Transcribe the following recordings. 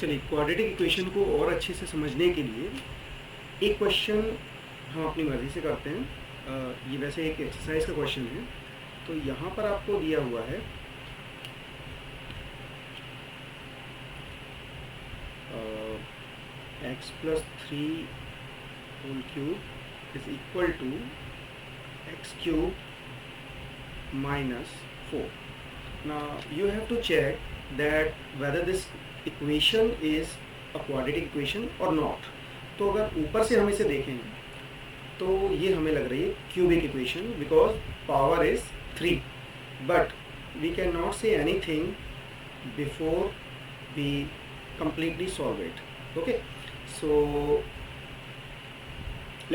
चलिए quadratic equation को और अच्छे से समझने के लिए एक क्वेश्चन हम अपनी मर्ज़ी से करते हैं। ये वैसे एक एक्सरसाइज का क्वेश्चन है। तो यहाँ पर आपको दिया हुआ है x + 3 whole cube is equal to x³ -4. Now you have to check that whether this equation is a quadratic equation or not. तो अगर ऊपर से हम इसे देखें तो ये हमें लग रही है cubic equation because power is 3, but we can not say anything before we completely solve it. Okay, so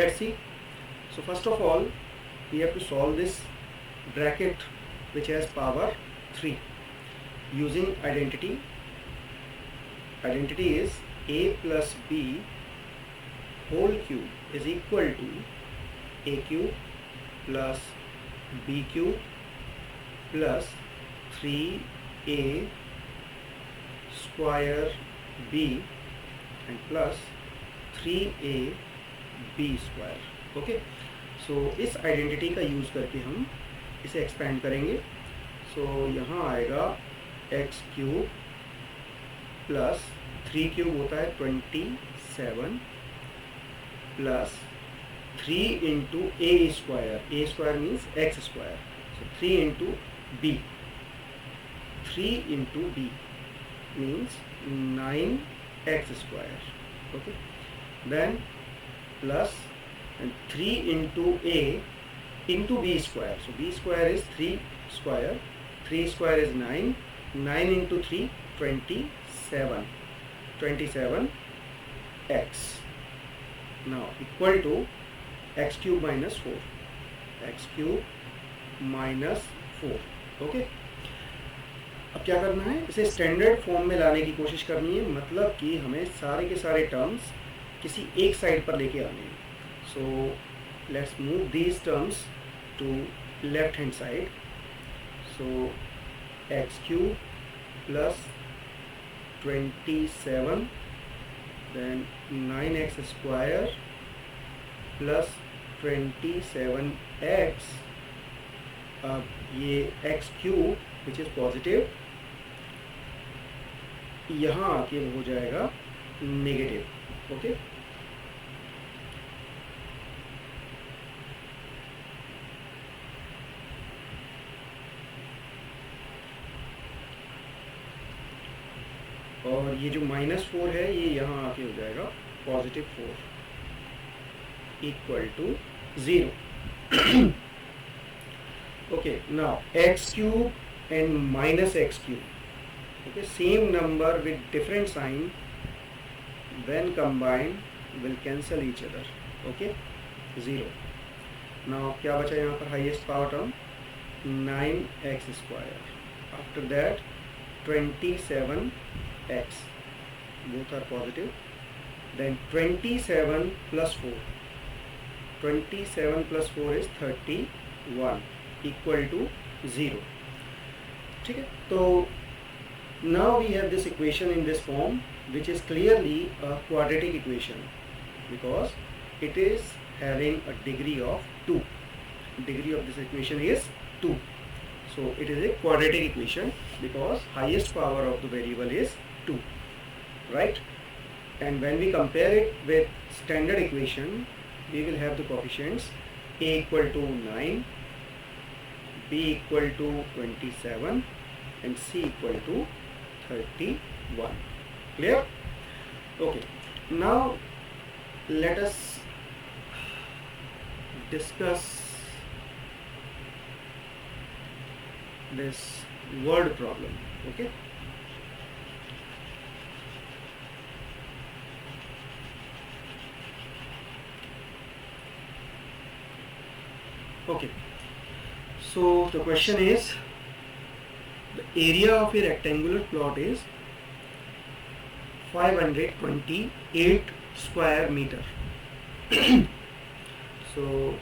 let's see. So first of all we have to solve this bracket which has power 3 using identity. Identity is a plus b whole cube is equal to a cube plus b cube plus 3a square b and plus 3a b square. Okay, so इस identity का use करके हम इसे expand करेंगे. सो यहाँ आएगा x³ plus 3³ होता है 27 plus 3 into A square means X square. So 3 into B, 3 into B means 9x square. Okay, then plus and 3 into a into b square. So b square is 3 square, 3 square is 9, 9 into 3 27, 27x. Now equal to x³ minus 4, x³ minus 4. Okay, अब क्या करना है, इसे standard form में लाने की कोशिश करनी है. मतलब कि हमें सारे के सारे टर्म्स किसी एक साइड पर लेके आने हैं. So let's move these terms to left hand side. So x³ plus 27 then 9x square plus 27x. अब ये x³ विच इज़ पॉजिटिव यहाँ आके हो जाएगा नेगेटिव. ओके, और ये जो -4 है ये यहाँ आके हो जाएगा +4 equal to 0. Okay, now x³ and -x³. Okay, same number with different sign when combined will cancel each other. Okay, 0. Now क्या बचा यहाँ पर highest power term 9x square. After that 27x, both are positive. Then 27 plus 4, 27 plus 4 is 31 equal to 0. ठीक है, तो now we have this equation in this form which is clearly a quadratic equation because it is having a degree of 2. Degree of this equation is 2. So it is a quadratic equation because highest power of the variable is 2, right? And when we compare it with standard equation, we will have the coefficients a equal to 9, b equal to 27 and c equal to 31. Clear? Okay, now let us discuss this word problem. Okay, okay, so the question is the area of a rectangular plot is 528 square meter. So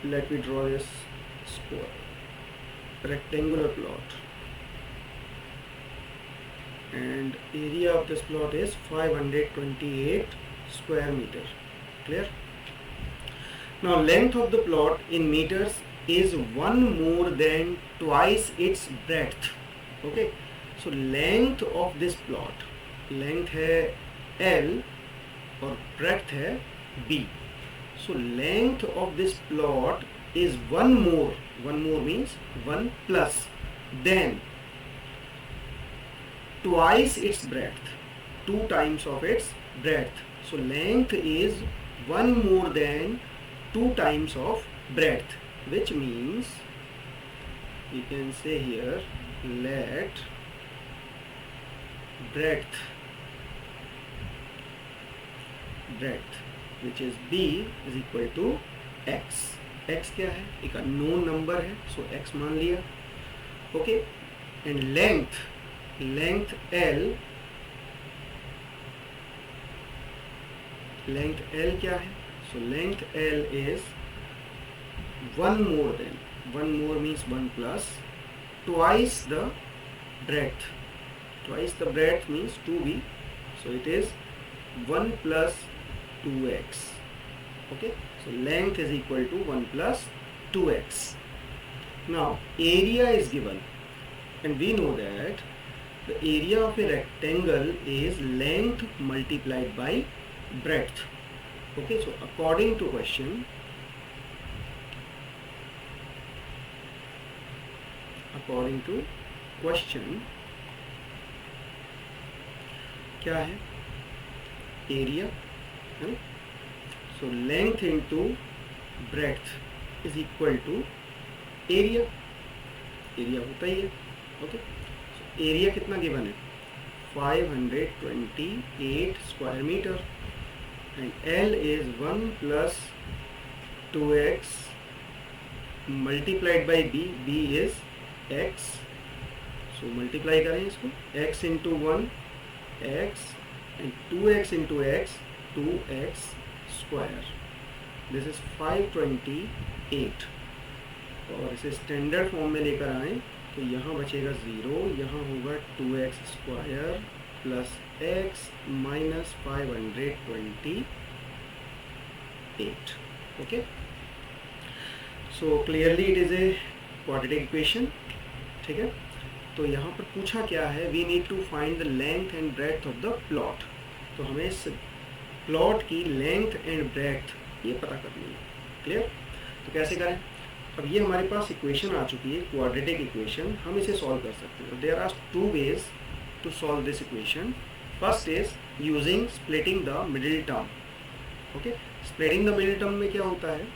let me draw this square rectangular plot. and area of this plot is 528 square meter. Clear? Now length of the plot in meters is one more than twice its breadth. Okay, so length of this plot, length है L और breadth है B. So length of this plot is one more means one plus then twice its breadth, two times of its breadth. So length is one more than two times of breadth, which means we can say here let breadth which is B is equal to x. x क्या है? एक unknown number है, so x मान लिया. Okay, and length L क्या है? So length L is one more means one plus twice the breadth. Twice the breadth means 2b, so it is 1 plus 2x. Okay, so length is equal to 1 plus 2x. Now area is given, and we know that the area of a rectangle is length multiplied by breadth. Okay, so according to question, क्या है? Area है. So length into breadth is equal to area. Area होता ही है. Okay, so area कितना given है? 528 square metre and L is 1 plus 2x multiplied by B. B is x. So multiply करें इसको, x into 1 x and 2x into x 2x square. This is 528. और इसे standard form में लेकर आए तो यहाँ बचेगा 0, यहाँ होगा 2x square plus x minus 528. Okay, so clearly it is a quadratic equation. ठीक है, तो यहाँ पर पूछा क्या है? We need to find the length and breadth of the plot. तो हमें इस प्लॉट की लेंथ एंड ब्रेड्थ ये पता करनी है. क्लियर? तो कैसे करें? अब ये हमारे पास इक्वेशन आ चुकी है, क्वाड्रेटिक इक्वेशन. हम इसे सॉल्व कर सकते हैं. There are two ways to solve this equation. First is using splitting the middle term. Okay, splitting the middle term में क्या होता है?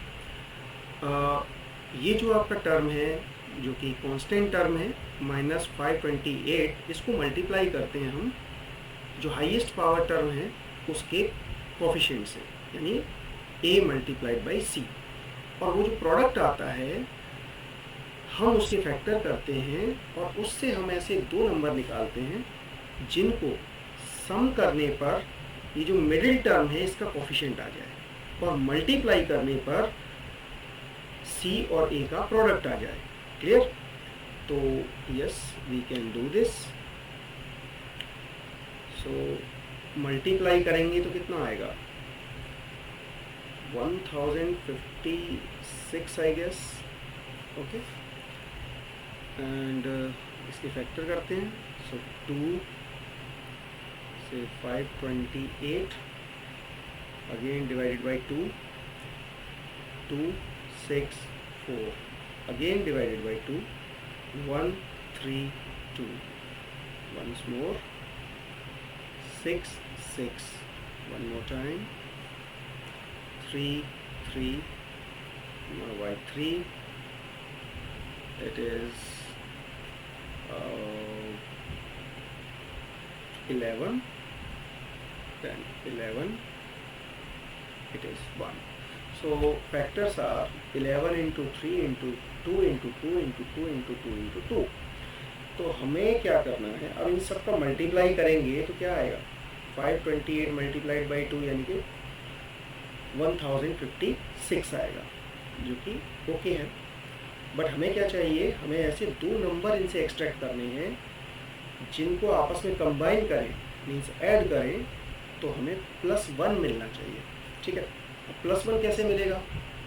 ये जो आपका टर्म है जो कि कांस्टेंट टर्म है माइनस 528, इसको मल्टीप्लाई करते हैं हम जो हाईएस्ट पावर टर्म है उसके कोफिशिएंट से, यानी a मल्टीप्लाइड बाई c. और वो जो प्रोडक्ट आता है हम उसके फैक्टर करते हैं और उससे हम ऐसे दो नंबर निकालते हैं जिनको सम करने पर ये जो मिडिल टर्म है इसका कोफिशिएंट आ जाए और मल्टीप्लाई करने पर c और a का प्रोडक्ट आ जाए. क्लियर? तो yes, we can do this. So multiply करेंगे तो कितना आएगा? 1056 आई गेस. ओके, एंड इसके फैक्टर करते हैं. सो 2 से 528 again divided by 2, 264 again divided by 2, 132. Once more, 6, 6. One more time, 3, 3. Now by 3, it is 11. Then 11, it is 1. So factors are 11 into 3 into 2 into 2 into 2 into 2 into 2. तो हमें क्या करना है? अब इन सब का मल्टीप्लाई करेंगे तो क्या आएगा? 528 मल्टीप्लाइड बाई 2 यानी कि 1056 आएगा, जो कि ओके है. बट हमें क्या चाहिए? हमें ऐसे दो नंबर इनसे एक्सट्रैक्ट करने हैं जिनको आपस में कंबाइन करें मीन्स ऐड करें तो हमें +1 मिलना चाहिए। ठीक है, अब +1 कैसे मिलेगा,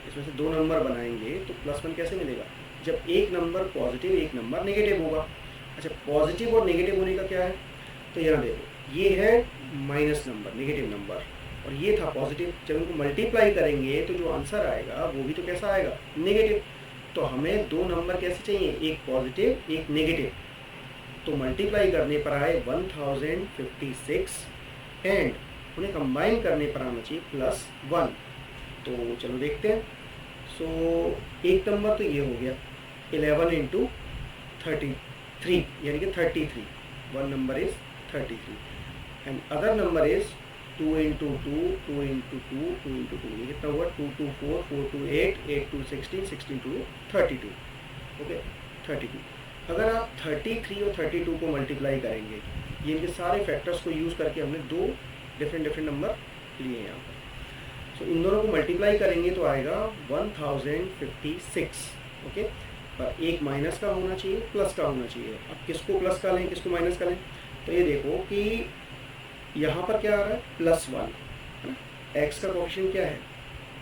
इसमें से दो नंबर बनाएंगे तो +1 कैसे मिलेगा, जब एक नंबर पॉजिटिव एक नंबर नेगेटिव होगा। अच्छा, पॉजिटिव और नेगेटिव होने का क्या है, तो यहाँ देखो ये है माइनस नंबर नेगेटिव नंबर और ये था पॉजिटिव। जब इनको मल्टीप्लाई करेंगे तो जो आंसर आएगा वो भी तो कैसा आएगा, नेगेटिव। तो हमें दो नंबर कैसे चाहिए, एक पॉजिटिव एक नेगेटिव। तो मल्टीप्लाई करने पर आए 1056 एंड उन्हें कंबाइन करने पर आना चाहिए +1। तो चलो देखते हैं। सो एक नंबर तो ये हो गया 11 × 33 यानी कि 33, one number is 33 and other number is 2 × 2 2 × 2 2 × 2, ये कितना हुआ 2 2 4 4 2 8 8 2 16 16 2 32। ओके 32। अगर आप 33 और 32 को मल्टीप्लाई करेंगे, ये इनके सारे फैक्टर्स को यूज़ करके हमने दो डिफरेंट नंबर लिए हैं यहाँ पर। सो इन दोनों को मल्टीप्लाई करेंगे तो आएगा 1056। ओके, पर एक माइनस का होना चाहिए प्लस का होना चाहिए। अब किसको प्लस का लें किसको माइनस का लें, तो ये देखो कि यहाँ पर क्या आ रहा है +1 है ना, एक्स का कोएफिशिएंट क्या है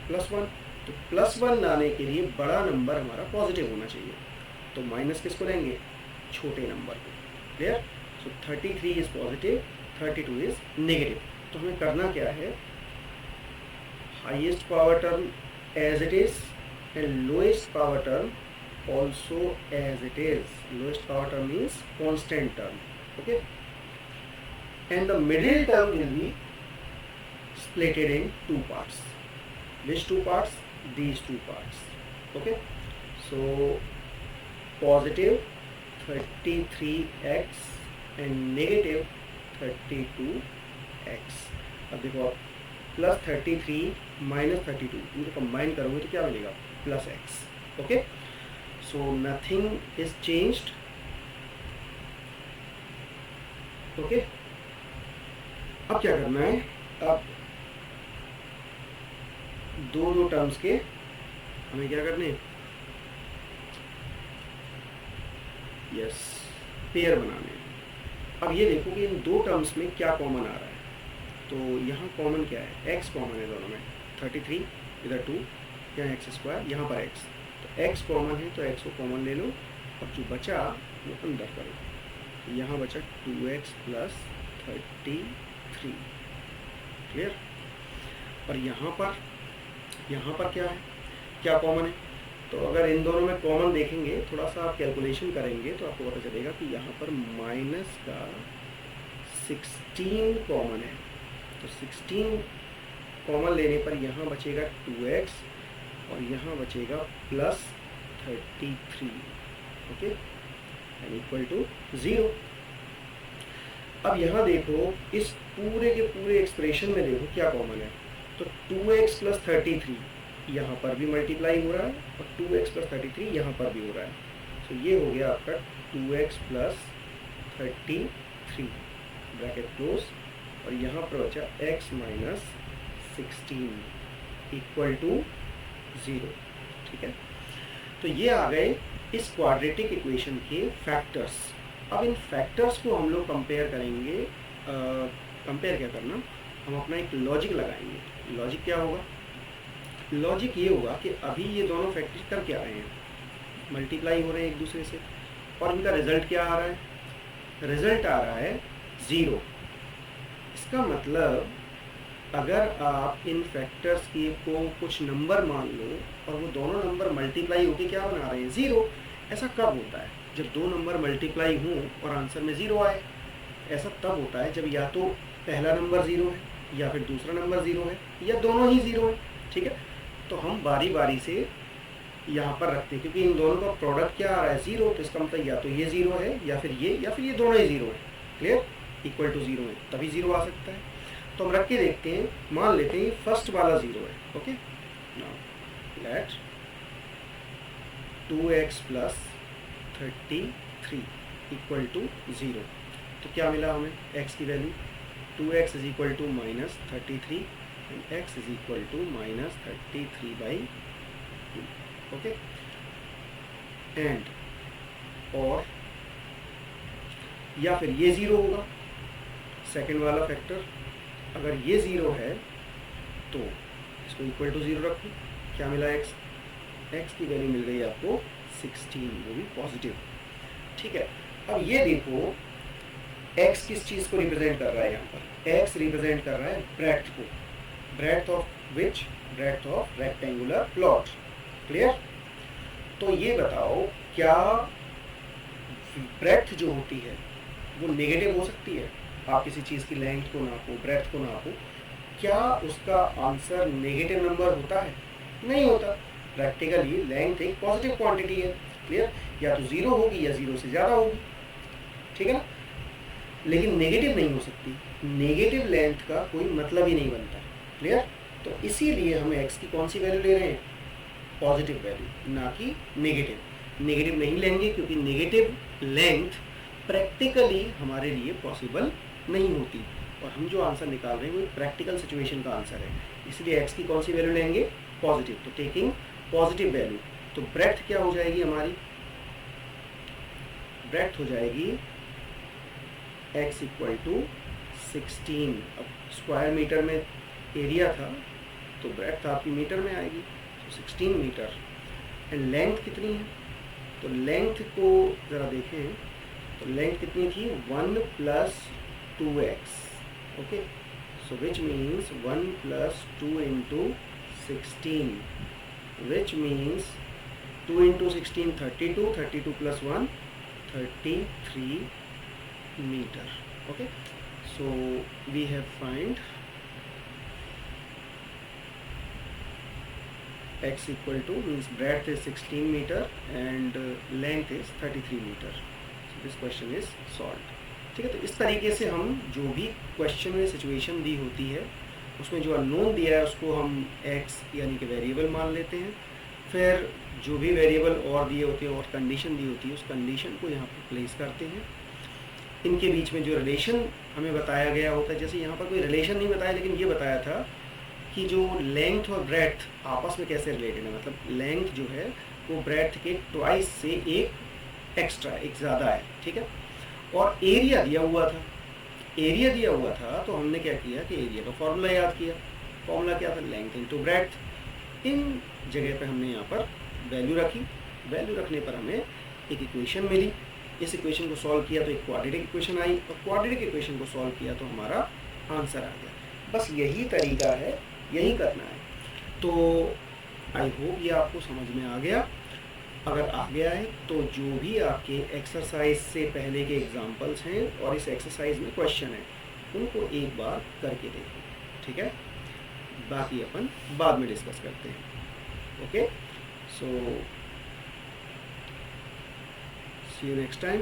+1, तो +1 लाने के लिए बड़ा नंबर हमारा पॉजिटिव होना चाहिए। तो माइनस किसको लेंगे, छोटे नंबर को। Clear. So 33 is positive 32 is negative. तो हमें करना क्या है, highest power term as it is and lowest power term also as it is. Lowest power term is constant term. Okay, and the middle term will be splitted in two parts. Which two parts? These two parts. Okay, so positive 33x and negative 32x. अब देखो +33 -32 इनको combine करोगे तो क्या मिलेगा +x. Okay, so nothing is changed. Okay, अब क्या करना है, अब दो टर्म्स के हमें क्या करने हैं, यस पेयर बनाने हैं। अब ये देखो कि इन दो टर्म्स में क्या कॉमन आ रहा है, तो यहाँ कॉमन क्या है, x कॉमन है दोनों में, 33 इधर 2, यहाँ x², यहाँ पर x, तो x कॉमन है तो x को कॉमन ले लो और जो बचा वो अंदर करो। यहाँ बचा 2x + 33। क्लियर। और यहाँ पर क्या है, क्या कॉमन है, तो अगर इन दोनों में कॉमन देखेंगे, थोड़ा सा आप कैलकुलेशन करेंगे तो आपको पता चलेगा कि यहाँ पर माइनस का 16 कॉमन है। तो 16 कॉमन लेने पर यहाँ बचेगा 2x और यहाँ बचेगा +33। Okay, and equal to 0। अब यहाँ देखो इस पूरे के पूरे एक्सप्रेशन में देखो क्या कॉमन है, तो 2x + 33 यहाँ पर भी मल्टीप्लाई हो रहा है और 2x + 33 यहाँ पर भी हो रहा है। तो ये हो गया आपका 2x + 33 ब्रैकेट क्लोज, और यहाँ पर बचा x - 16 इक्वल टू 0। ठीक है, तो ये आ गए इस क्वाड्रेटिक इक्वेशन के फैक्टर्स। अब इन फैक्टर्स को हम लोग कंपेयर करेंगे। कंपेयर क्या करना, हम अपना एक लॉजिक लगाएंगे। लॉजिक क्या होगा, लॉजिक ये होगा कि अभी ये दोनों फैक्टर कर क्या रहे हैं, मल्टीप्लाई हो रहे हैं एक दूसरे से, और इनका रिजल्ट क्या आ रहा है, रिजल्ट आ रहा है 0। इसका मतलब अगर आप इन फैक्टर्स की को कुछ नंबर मान लो और वो दोनों नंबर मल्टीप्लाई होके क्या बना रहे हैं 0, ऐसा कब होता है, जब दो नंबर मल्टीप्लाई हों और आंसर में 0 आए। ऐसा तब होता है जब या तो पहला नंबर 0 है या फिर दूसरा नंबर 0 है या दोनों ही 0 है। ठीक है, तो हम बारी बारी से यहाँ पर रखते हैं, क्योंकि इन दोनों का प्रोडक्ट क्या आ रहा है 0, तो इसका मतलब या तो ये 0 है या फिर ये दोनों ही 0 है। क्लियर, इक्वल टू 0 है तभी 0 आ सकता है। तो हम रख के देखते हैं, मान लेते हैं फर्स्ट वाला 0 है। Okay, now let 2x + 33 equal to 0। तो क्या मिला हमें, x की value 2x = -33 and x = -33/2। Okay, and और या फिर ये 0 होगा, सेकंड वाला फैक्टर। अगर ये 0 है तो इसको इक्वल टू 0 रखो, क्या मिला x की वैल्यू मिल गई आपको 16, वो भी पॉजिटिव। ठीक है, अब ये देखो x किस चीज़ को रिप्रेजेंट कर रहा है, यहाँ पर x रिप्रेजेंट कर रहा है ब्रेड्थ को, breadth of which, breadth of rectangular plot. Clear? तो ये बताओ क्या ब्रेड्थ जो होती है वो नेगेटिव हो सकती है? आप किसी चीज़ की लेंथ को नापो, ब्रेड्थ को नापो, क्या उसका आंसर नेगेटिव नंबर होता है? नहीं होता। प्रैक्टिकली लेंथ एक पॉजिटिव क्वांटिटी है। क्लियर? या तो 0 होगी या 0 से ज़्यादा होगी, ठीक है ना, लेकिन नेगेटिव नहीं हो सकती। नेगेटिव लेंथ का कोई मतलब ही नहीं बनता। क्लियर? तो इसीलिए हम x की कौन सी वैल्यू ले रहे हैं? पॉजिटिव वैल्यू, ना कि नेगेटिव। नेगेटिव नहीं लेंगे क्योंकि नेगेटिव लेंथ प्रैक्टिकली हमारे लिए पॉसिबल नहीं होती, और हम जो आंसर निकाल रहे हैं वो प्रैक्टिकल सिचुएशन का आंसर है। इसलिए x की कौन सी वैल्यू लेंगे? पॉजिटिव। तो टेकिंग पॉजिटिव वैल्यू, तो ब्रेड्थ क्या हो जाएगी हमारी? ब्रेड्थ हो जाएगी x इक्वल टू 16। अब स्क्वायर मीटर में एरिया था तो ब्रेड्थ आपकी मीटर में आएगी, तो 16 मीटर। एंड लेंथ कितनी है? तो लेंथ को ज़रा देखें, तो लेंथ कितनी थी? 1 + 2x। Okay, so which means 1 + 2 × 16, which means 2 × 16 32, 32 + 1 33 meter. Okay, so we have find x equal to, means breadth is 16 meter and length is 33 meter. So this question is solved. ठीक है, तो इस तरीके से हम जो भी क्वेश्चन में सिचुएशन दी होती है उसमें जो अननोन दिया है उसको हम x यानी कि वेरिएबल मान लेते हैं। फिर जो भी वेरिएबल और दिए होते हैं और कंडीशन दी होती है उस कंडीशन को यहाँ पर प्लेस करते हैं। इनके बीच में जो रिलेशन हमें बताया गया होता है, जैसे यहाँ पर कोई रिलेशन नहीं बताया लेकिन ये बताया था कि जो लेंथ और ब्रेड्थ आपस में कैसे रिलेटेड है, मतलब लेंथ जो है वो ब्रेड्थ के ट्वाइस से एक एक्स्ट्रा, एक ज़्यादा है। ठीक है, और एरिया दिया हुआ था, एरिया दिया हुआ था तो हमने क्या किया कि एरिया का फॉर्मूला याद किया। फॉर्मूला क्या था? Length into breadth. इन जगह पे हमने यहाँ पर वैल्यू रखी, वैल्यू रखने पर हमें एक इक्वेशन मिली। इस इक्वेशन को सॉल्व किया तो एक क्वाड्रेटिक इक्वेशन आई, और क्वाड्रेटिक इक्वेशन को सॉल्व किया तो हमारा आंसर आ गया। बस यही तरीका है, यही करना है। तो आई होप ये आपको समझ में आ गया। अगर आ गया है तो जो भी आपके एक्सरसाइज से पहले के एग्जांपल्स हैं और इस एक्सरसाइज में क्वेश्चन है उनको एक बार करके देखो। ठीक है, बाकी अपन बाद में डिस्कस करते हैं। Okay, so see you next time.